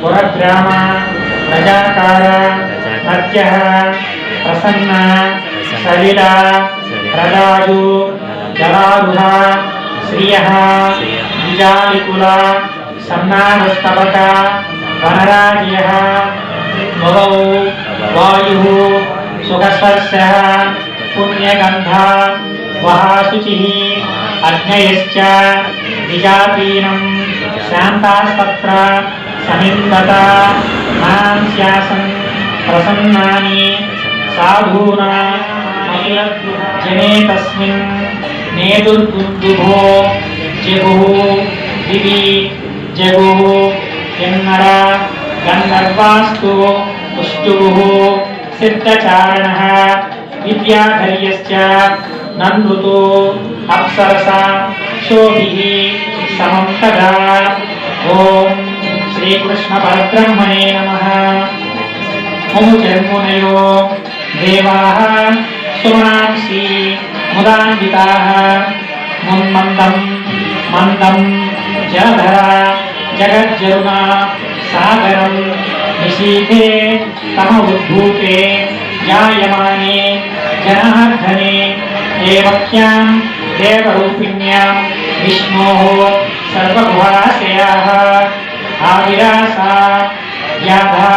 पुरग्राम प्रजाकार नत्यः प्रसन्न सलिला प्रदायु जलारुह श्रियः विजालिकुला सम्नानस्तवक वनराज्यः भवौ वायुः सुखस्पर्शः पुण्यगन्धा वहाशुचिः अग्नयश्च विजातीनं शान्तास्तत्र समिन्दता मांस्यासन् प्रसन्नानि साधूना जने तस्मिन् नेदुर्दुन्दुभो जगुः दिवि जगुः किन्नर गन्धर्वास्तु पुष्टुः सिद्धचारणः विद्याधर्यश्च नन्दुतो अप्सरसा शोभिः समं तदा। ओम श्रीकृष्ण परब्रह्मणे नमः। मुमुचर्मुनयो देवाः सुमनांसि मुदान्विताः मुन्मन्दं मन्दं जलधरा जगज्जरुना सागरं निशीथे तमोद्भूते जायमाने जनार्दने देवक्यां देवरूपिण्यां विष्णोः सर्वगुहाशयाः आविरासा व्याधा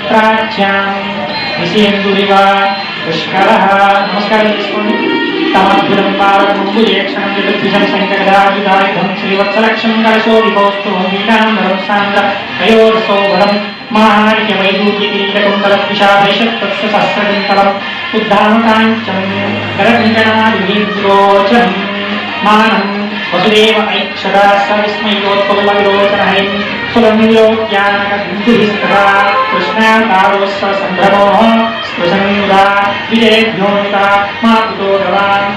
प्राच्यां विषेन्दुरिव पुष्करः। नमस्कार तमद्भुतं पारकमुम्बुजेक्षणं जगद्विषं शङ्करदायुधायुधं श्रीवत्सलक्ष्मं कलशोभिकौस्तु वीराम्बरं सान्द्र कयोरसौभरं माहार्यवैदूर्यकिरीटकुण्डलविशाभैषत्तस्य सहस्रकुन्तलम् उद्धामकाञ्चं करकुण्डलादिभिर्विरोचनं मानं वसुदेव ऐक्षरा सविस्मयोत्पल्लविलोचनहरिं सुरमिलोक्यानकबिन्दुभिस्तदा कृष्णातारोस्व सम्भ्रमोः स्पृशन्मुदा विजयध्योन्ता मातुतो गवान्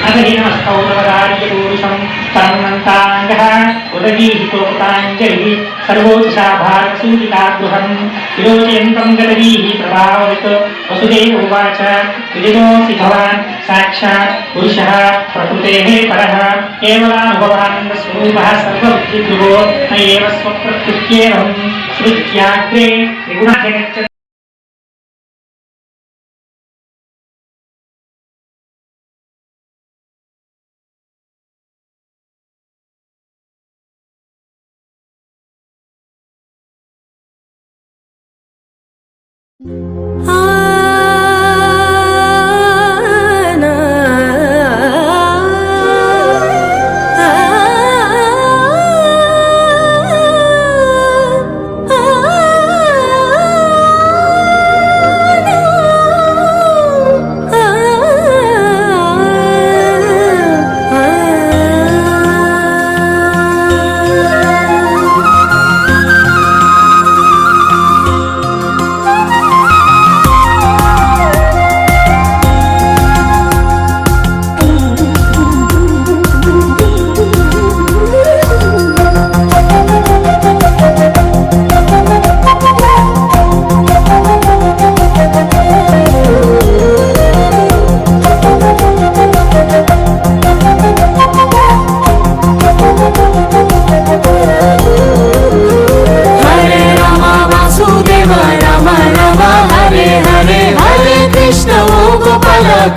अधीनमस्तौरवदार्यपूरुषं तन्नन्ताङ्गः उदगीहितोक्ताञ्जलिः सर्वोच्चा भारतसूचितागृहं विलोचयन्तं गतवीः प्रभाववित् वसुदेव उवाच विदितोऽसि भवान् साक्षात् पुरुषः प्रकृतेः परः केवलानुभवानन्दस्वरूपः सर्वबुद्धिभ्यो न एव स्वप्रकृत्येवं श्रुत्याग्रे त्रिगुणजगच्च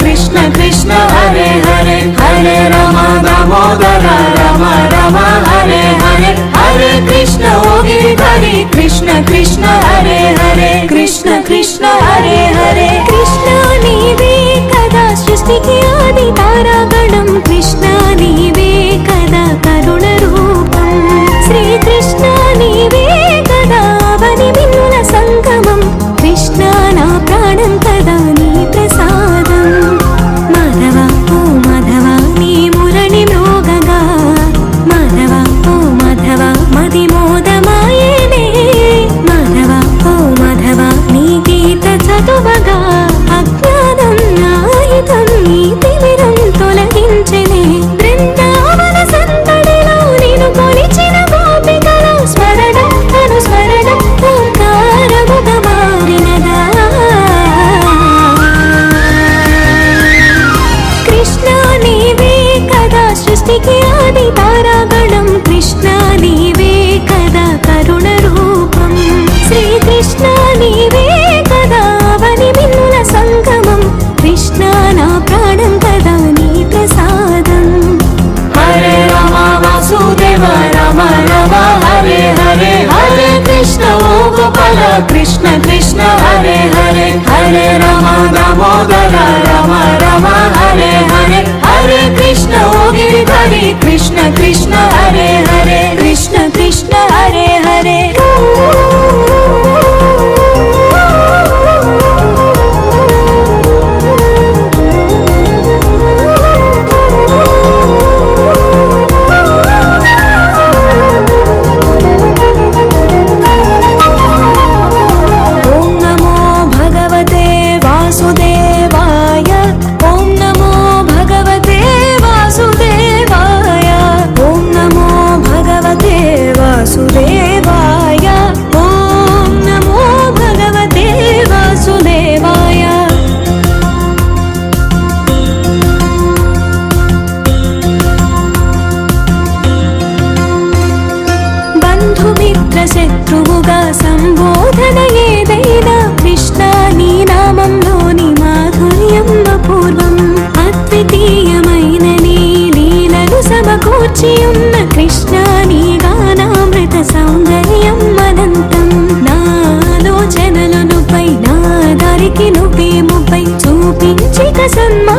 కృష్ణ కృష్ణ హరే హరే హరే రమ దామోదర రమ రమ హరే హరే హరే కృష్ణ ఓ గిరిధరి కృష్ణ కృష్ణ హరే హరే కృష్ణ కృష్ణ హరే హరే కృష్ణ నీవే కదా సృష్టికి ఆది తారాగణం కృష్ణ నీవే కదా కరుణ రూపం శ్రీకృష్ణ నీవే కదా అవని విన్నుల సంగమం కృష్ణ నా ప్రాణం కదా నీ ప్రసాదం మాధవ ఓ మాధవ నీ మురళి మ్రోగగా మాధవ ఓ మాధవ మది మోదమాయేనే మాధవ ఓ మాధవ నీ గీత చదువగా అజ్ఞానం నాయుధం నీ తిమిరం తొలగించెనే బృందావన సందడిలో నేను కొలిచిన గోపికల స్మరణం అనుస్మరణం ఓంకారముగా మారినదా కృష్ణ నీవే కదా సృష్టికి ఆది తారాగణం కృష్ణ నీవే కదా కరుణ రూపం శ్రీకృష్ణ నీవే కదా అవని విన్నుల సంగమం కృష్ణ నా ప్రాణం కదా నీ ప్రసాదం హరే రమ వాసుదేవ రమ రమ హరే హరే హరే కృష్ణ ఓ గోపాల కృష్ణ కృష్ణ హరే హరే హరే రమ దామోదర రమ రమ హరే హరే హరే కృష్ణ ఓ గిరిధరి కృష్ణ కృష్ణ హరే హరే కృష్ణ కృష్ణ హరే హరే శత్రువుగా సంబోధన ఏదైనా కృష్ణ నీ నామంలోని మాధుర్యం అపూర్వం అద్వితీయమైన నీ లీలలు సమకూర్చి ఉన్న కృష్ణ నీ గానామృత సౌందర్యం అనంతం నాలోచనలు నువ్వై నా దారికి నువ్వే ముప్పై చూపించిక సన్మా